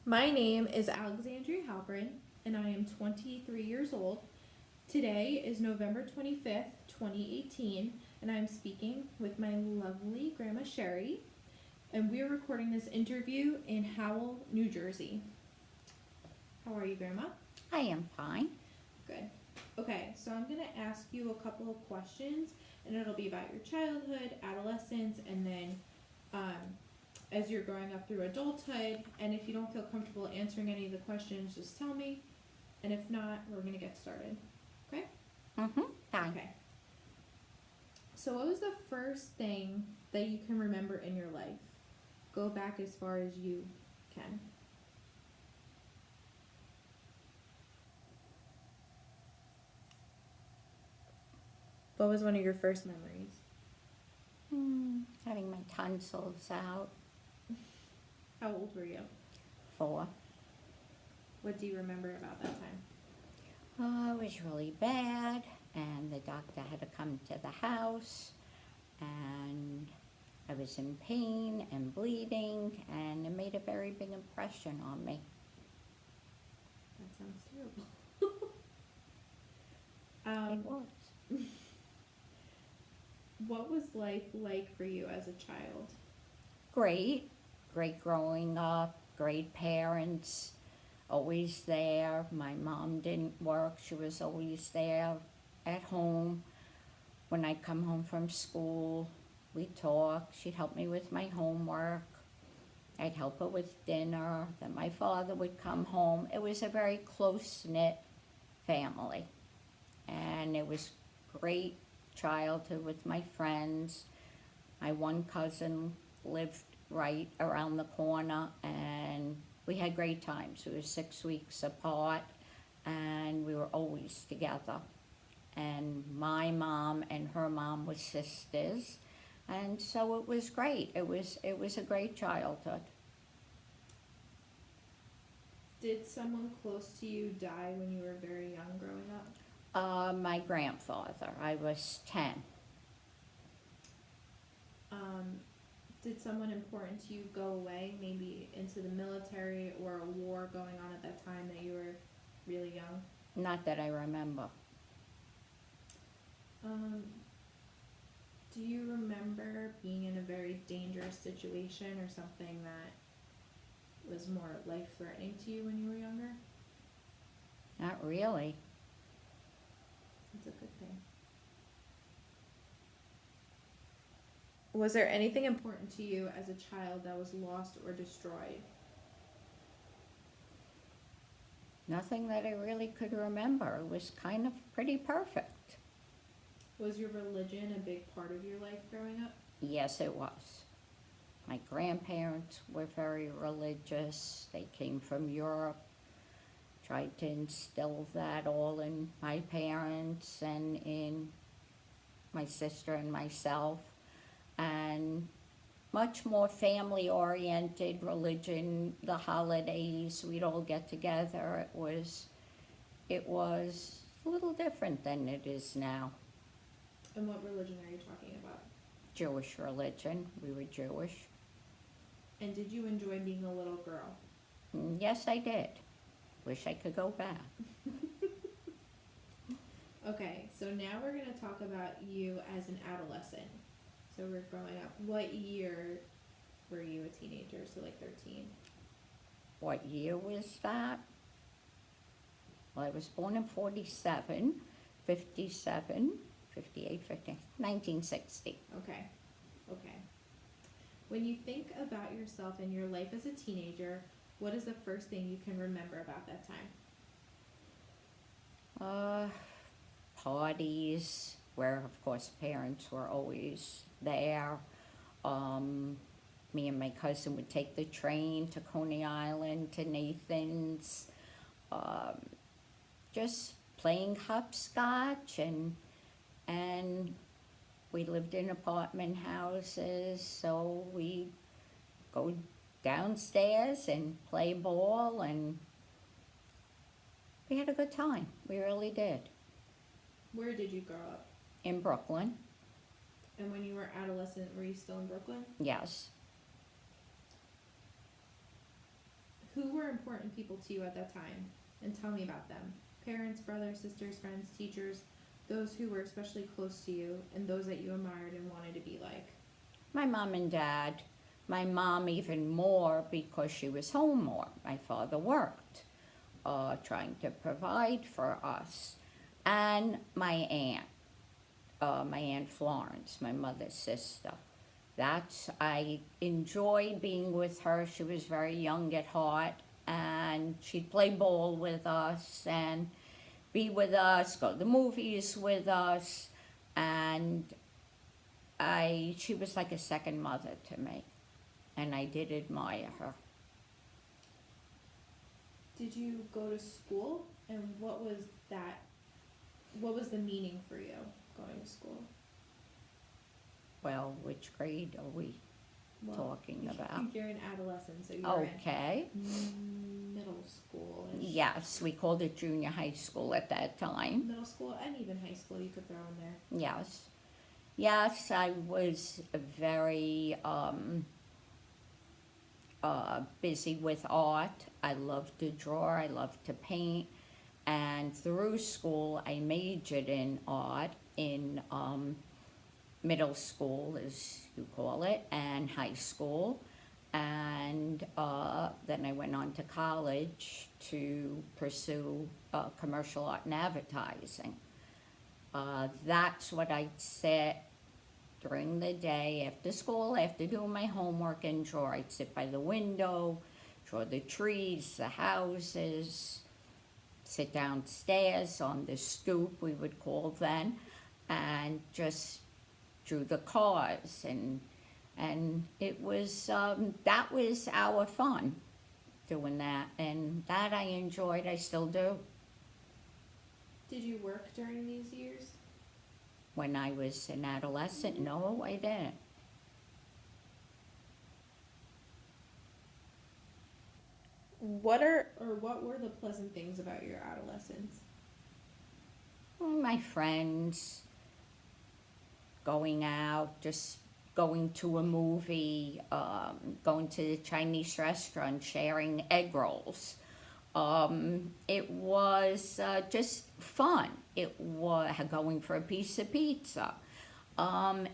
My name is Alexandria Halpern, and I am 23 years old. Today is November 25th, 2018, and I'm speaking with my lovely Grandma Sherry, and we're recording this interview in Howell, New Jersey. How are you, Grandma? I am fine. Good. Okay, so I'm going to ask you a couple of questions, and it'll be about your childhood, adolescence, and then um, as you're growing up through adulthood. And if you don't feel comfortable answering any of the questions, just tell me. And if not, we're going to get started. Okay? Fine. Okay. So, what was the first thing that you can remember in your life? Go back as far as you can. What was one of your first memories? Having my tonsils out. How old were you? 4. What do you remember about that time? It was really bad, and the doctor had to come to the house, and I was in pain and bleeding, and it made a very big impression on me. That sounds terrible. It was. What was life like for you as a child? Great. Great growing up, great parents, always there. My mom didn't work, she was always there at home. When I'd come home from school, we'd talk. She'd help me with my homework. I'd help her with dinner. Then my father would come home. It was a very close-knit family. And it was great childhood with my friends. My one cousin lived right around the corner, and we had great times. We were 6 weeks apart, and we were always together. And my mom and her mom were sisters, and so it was great. It was a great childhood. Did someone close to you die when you were very young growing up? My grandfather. I was 10. Um, did someone important to you go away, maybe into the military or a war going on at that time that you were really young? Not that I remember. Um, do you remember being in a very dangerous situation or something that was more life-threatening to you when you were younger? Not really. That's a good thing. Was there anything important to you as a child that was lost or destroyed? Nothing that I really could remember. It was kind of pretty perfect. Was your religion a big part of your life growing up? Yes, it was. My grandparents were very religious. They came from Europe, tried to instill that all in my parents and in my sister and myself. And much more family oriented religion, the holidays, we'd all get together. It was a little different than it is now. And what religion are you talking about? Jewish religion. We were Jewish. And did you enjoy being a little girl? Yes, I did. Wish I could go back. Okay, so now we're going to talk about you as an adolescent. So we're growing up. What year were you a teenager? So like 13. What year was that? Well, I was born in 47, 57, 58, 50, 1960. Okay. Okay. When you think about yourself and your life as a teenager, what is the first thing you can remember about that time? Uh, Parties where, of course, parents were always there. Um, Me and my cousin would take the train to Coney Island, to Nathan's, um, just playing hopscotch, and we lived in apartment houses, so we go downstairs and play ball, and we had a good time. We really did. Where did you grow up? In Brooklyn, And when you were adolescent, were you still in Brooklyn? yes. Who were important people to you at that time? And tell me about them. Parents, brothers, sisters, friends, teachers, those who were especially close to you, and those that you admired and wanted to be like. My mom and dad. My mom even more because she was home more. My father worked, trying to provide for us. And my Aunt Florence, my mother's sister. I enjoyed being with her. She was very young at heart, and she'd play ball with us and be with us, go to the movies with us, and she was like a second mother to me, and I did admire her. Did you go to school? And what was that? What was the meaning for you going to school? Well, which grade are we Well, talking about? you're an adolescent, so you're Okay. in middle school. Yes, we called it junior high school at that time. Middle school and even high school you could throw in there. Yes. Yes, I was very busy with art. I loved to draw, I loved to paint. And through school, I majored in art in middle school, as you call it, and high school. And then I went on to college to pursue commercial art and advertising. That's what I'd sit during the day after school, after doing my homework, and draw. I'd sit by the window, draw the trees, the houses, sit downstairs on the stoop, we would call then, and just drew the cars. And it was, that was our fun, doing that. And that I enjoyed, I still do. Did you work during these years? When I was an adolescent, no, I didn't. What were the pleasant things about your adolescence? My friends, going out, just going to a movie, going to the Chinese restaurant, sharing egg rolls. It was just fun. It was going for a piece of pizza.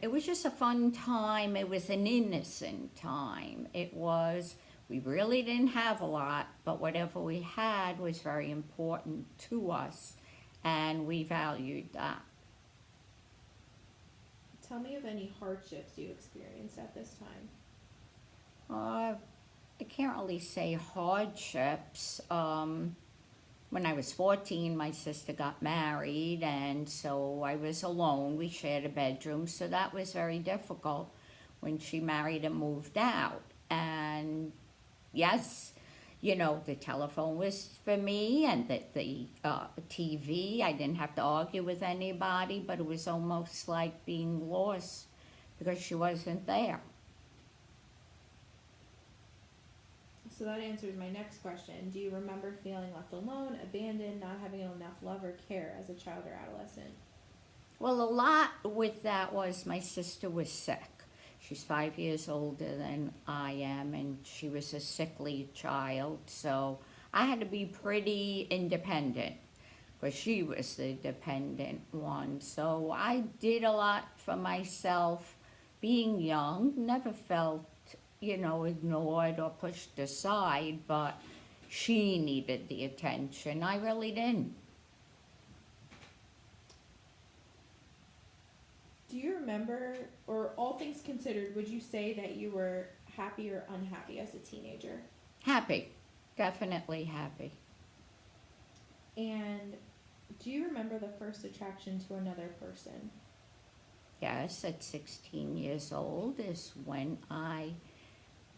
It was just a fun time. It was an innocent time. We really didn't have a lot, but whatever we had was very important to us, and we valued that. Tell me of any hardships you experienced at this time. I can't really say hardships. When I was 14, my sister got married, and so I was alone. We shared a bedroom, so that was very difficult when she married and moved out. And yes, the telephone was for me, and the TV, I didn't have to argue with anybody, but it was almost like being lost because she wasn't there. So that answers my next question. Do you remember feeling left alone, abandoned, not having enough love or care as a child or adolescent? Well, a lot with that was my sister was sick. She's 5 years older than I am, and she was a sickly child, so I had to be pretty independent because she was the dependent one. So I did a lot for myself. Being young, never felt ignored or pushed aside, but she needed the attention. I really didn't. Do you remember, or all things considered, would you say that you were happy or unhappy as a teenager? Happy. Definitely happy. And do you remember the first attraction to another person? Yes, at 16 years old is when I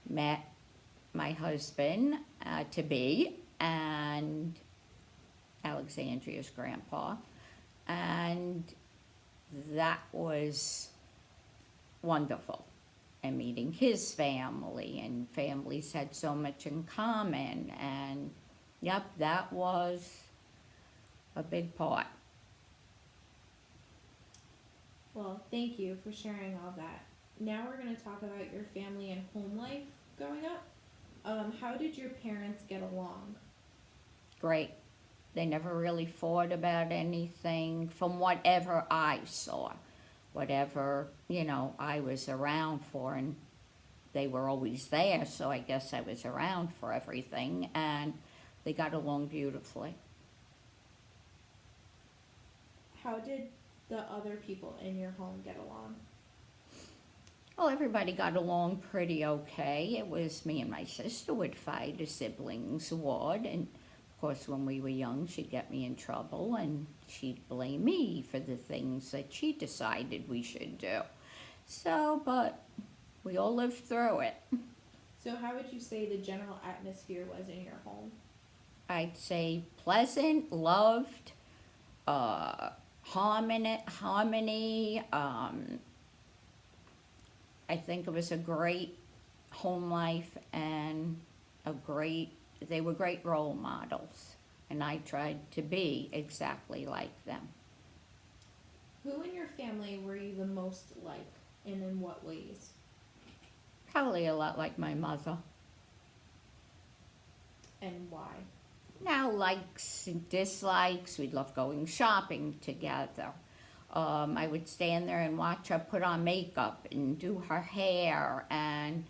met my husband to be, and Alexandria's grandpa, and that was wonderful. And meeting his family, and families had so much in common, and yep, that was a big part. Well, thank you for sharing all that. Now we're going to talk about your family and home life growing up. How did your parents get along? Great. They never really fought about anything from whatever I saw, whatever, I was around for, and they were always there, so I guess I was around for everything, and they got along beautifully. How did the other people in your home get along? Well, everybody got along pretty okay. It was me and my sister would fight, as siblings would, and of course, when we were young, she'd get me in trouble, and she'd blame me for the things that she decided we should do. So, but we all lived through it. So, how would you say the general atmosphere was in your home? I'd say pleasant, loved, harmony. I think it was a great home life, and they were great role models, and I tried to be exactly like them. Who in your family were you the most like, and in what ways? Probably a lot like my mother. And why? Now, likes and dislikes, we'd love going shopping together. I would stand there and watch her put on makeup and do her hair, and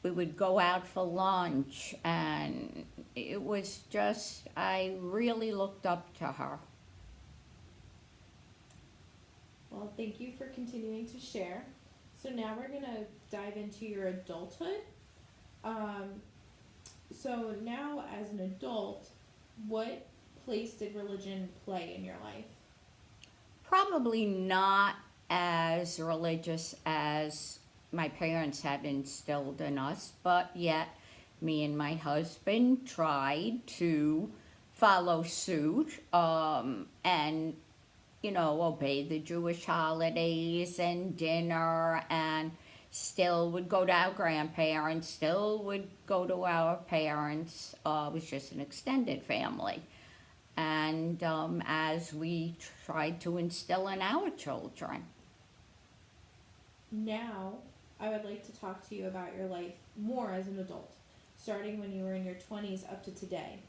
we would go out for lunch, and it was just, I really looked up to her. Well, thank you for continuing to share. So now we're going to dive into your adulthood. So now as an adult, what place did religion play in your life? Probably not as religious as my parents had instilled in us, but yet me and my husband tried to follow suit, and obey the Jewish holidays and dinner, and still would go to our grandparents, still would go to our parents. It was just an extended family. And as we tried to instill in our children. Now, I would like to talk to you about your life more as an adult, starting when you were in your 20s up to today.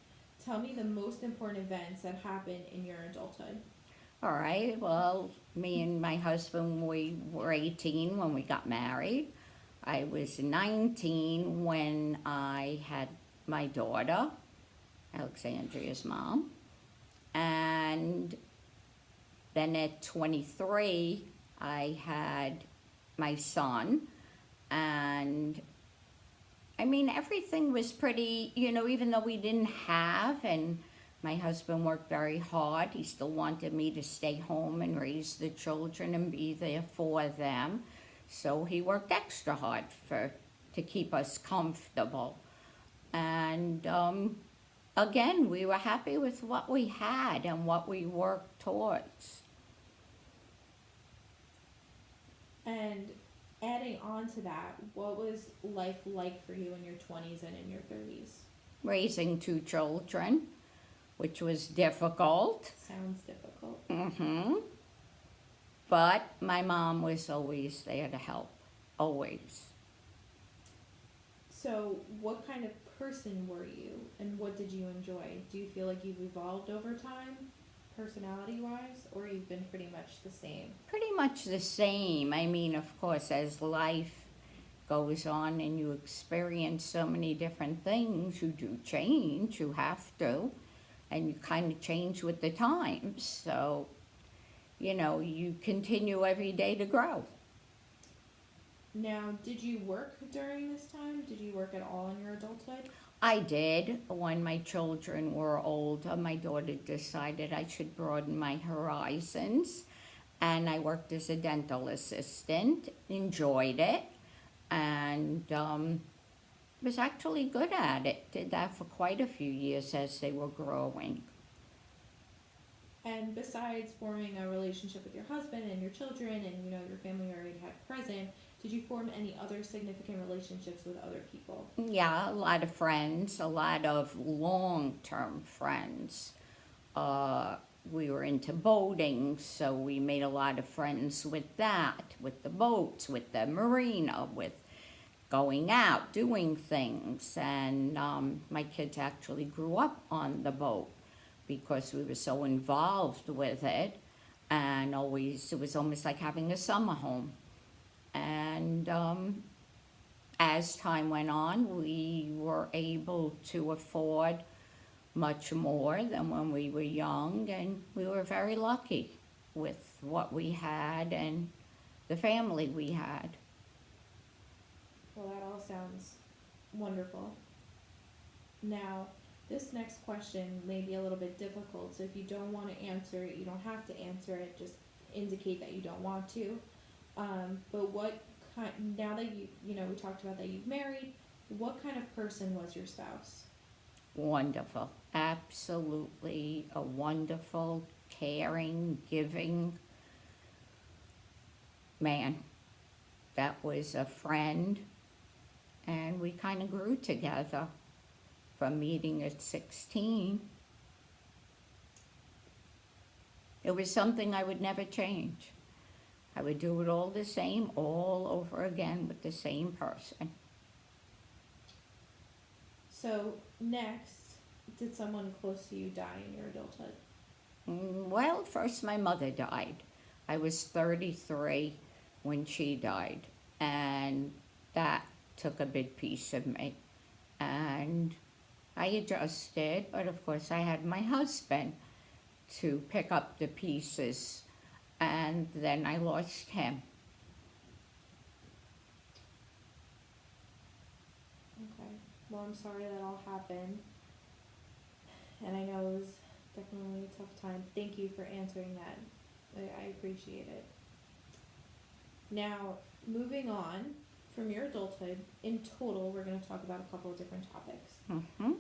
Tell me the most important events that happened in your adulthood. All right, well, me and my husband, we were 18 when we got married. I was 19 when I had my daughter, Alexandria's mom. And then at 23, I had my son. And I mean, everything was pretty, even though we didn't have, and my husband worked very hard, he still wanted me to stay home and raise the children and be there for them. So he worked extra hard to keep us comfortable. And again, we were happy with what we had and what we worked towards. And adding on to that, what was life like for you in your 20s and in your 30s? Raising two children, which was difficult. Sounds difficult. But my mom was always there to help, always. So, what kind of person were you, and what did you enjoy? Do you feel like you've evolved over time, personality-wise, or you've been pretty much the same? Pretty much the same. I mean, of course, as life goes on and you experience so many different things, you do change, you have to, and you kind of change with the times. So, you continue every day to grow. Now, did you work during this time? Did you work at all in your adulthood? I did. When my children were older, my daughter decided I should broaden my horizons, and I worked as a dental assistant, enjoyed it, and was actually good at it. Did that for quite a few years as they were growing. And besides forming a relationship with your husband and your children and, your family you already had present, did you form any other significant relationships with other people? Yeah, a lot of friends, a lot of long-term friends. We were into boating, so we made a lot of friends with that, with the boats, with the marina, with going out, doing things. And my kids actually grew up on the boat because we were so involved with it. And always, it was almost like having a summer home. And as time went on, we were able to afford much more than when we were young, and we were very lucky with what we had and the family we had. Well, that all sounds wonderful. Now, this next question may be a little bit difficult, so if you don't want to answer it, you don't have to answer it. Just indicate that you don't want to. But what kind? Now that we talked about that you've married. What kind of person was your spouse? Wonderful. Absolutely a wonderful, caring, giving man. That was a friend, and we kind of grew together from meeting at 16. It was something I would never change. I would do it all the same, all over again with the same person. So, next, did someone close to you die in your adulthood? Well, first my mother died. I was 33 when she died, and that took a big piece of me. And I adjusted, but of course I had my husband to pick up the pieces, and then I lost him. Okay. Well, I'm sorry that all happened. And I know it was definitely a tough time. Thank you for answering that. I appreciate it. Now, moving on from your adulthood, in total, we're going to talk about a couple of different topics. Mm-hmm.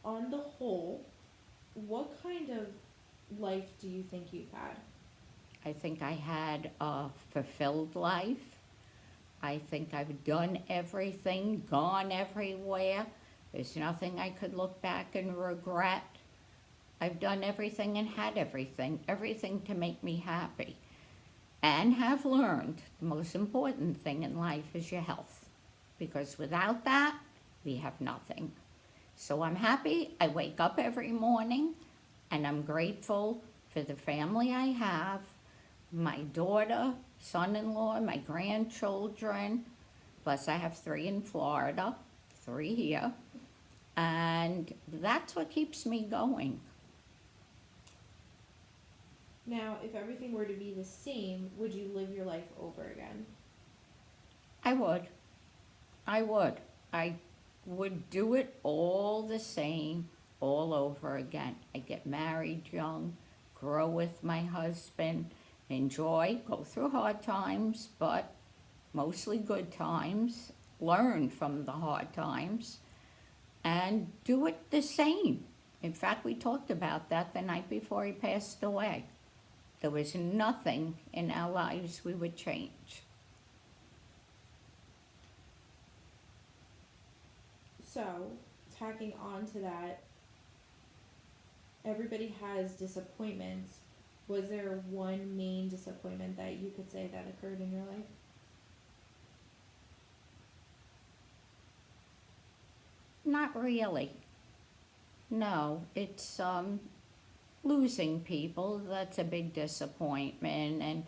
On the whole, what kind of life do you think you've had? I think I had a fulfilled life. I think I've done everything, gone everywhere. There's nothing I could look back and regret. I've done everything and had everything to make me happy. And have learned the most important thing in life is your health. Because without that, we have nothing. So I'm happy. I wake up every morning and I'm grateful for the family I have, my daughter, son-in-law, my grandchildren. Plus I have 3 in Florida, 3 here. And that's what keeps me going. Now, if everything were to be the same, would you live your life over again? I would. I would do it all the same, all over again. I'd get married young, grow with my husband, enjoy, go through hard times, but mostly good times, learn from the hard times, and do it the same. In fact, we talked about that the night before he passed away. There was nothing in our lives we would change. So, tacking on to that, everybody has disappointments. Was there one main disappointment that you could say that occurred in your life? Not really. No, it's losing people. That's a big disappointment. And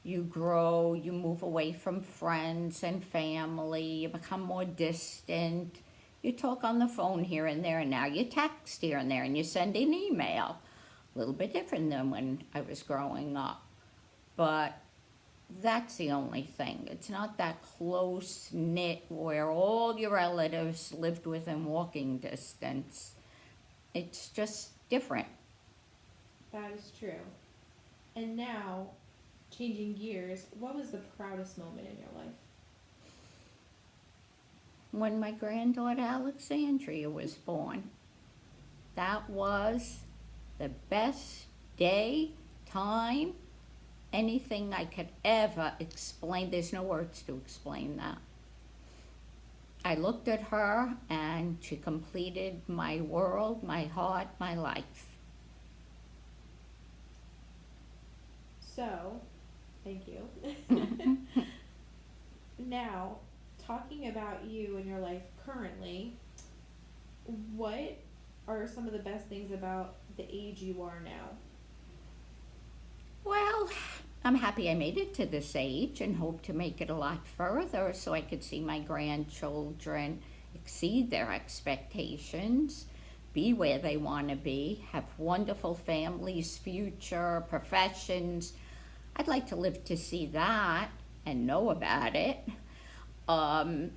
you grow, you move away from friends and family, you become more distant. You talk on the phone here and there, and now you text here and there, and you send an email. A little bit different than when I was growing up. But that's the only thing. It's not that close-knit where all your relatives lived within walking distance. It's just different. That is true. And now, changing gears, what was the proudest moment in your life? When my granddaughter Alexandria was born. That was the best day, time, anything I could ever explain. There's no words to explain that. I looked at her and she completed my world, my heart, my life. So, Thank you. Now, talking about you and your life currently, what are some of the best things about the age you are now? Well, I'm happy I made it to this age and hope to make it a lot further so I could see my grandchildren exceed their expectations, be where they want to be, have wonderful families, future, professions. I'd like to live to see that and know about it. Um,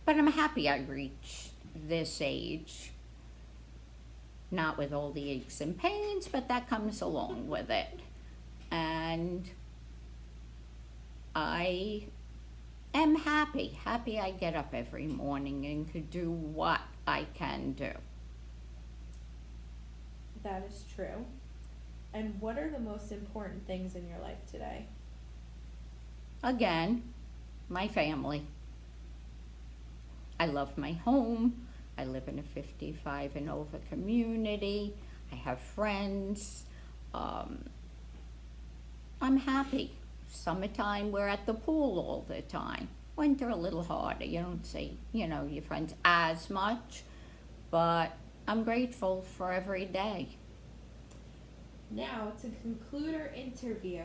but I'm happy I reached this age. Not with all the aches and pains, but that comes along with it. And I am happy I get up every morning and could do what I can do. That is true. And what are the most important things in your life today? Again, my family. I love my home. I live in a 55 and over community. I have friends. I'm happy. Summertime, we're at the pool all the time. Winter, a little harder. You don't see, your friends as much, but I'm grateful for every day. Now, to conclude our interview,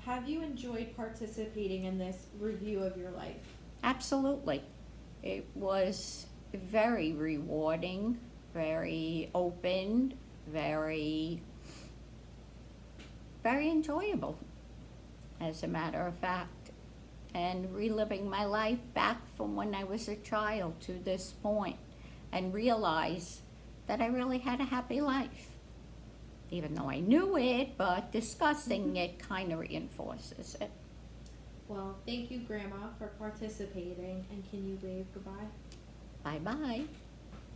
have you enjoyed participating in this review of your life? Absolutely. It was very rewarding, very open, very enjoyable, as a matter of fact, and reliving my life back from when I was a child to this point, and realize that I really had a happy life. Even though I knew it, but discussing it kind of reinforces it. Well, thank you, Grandma, for participating, and can you wave goodbye? Bye-bye.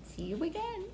See you again.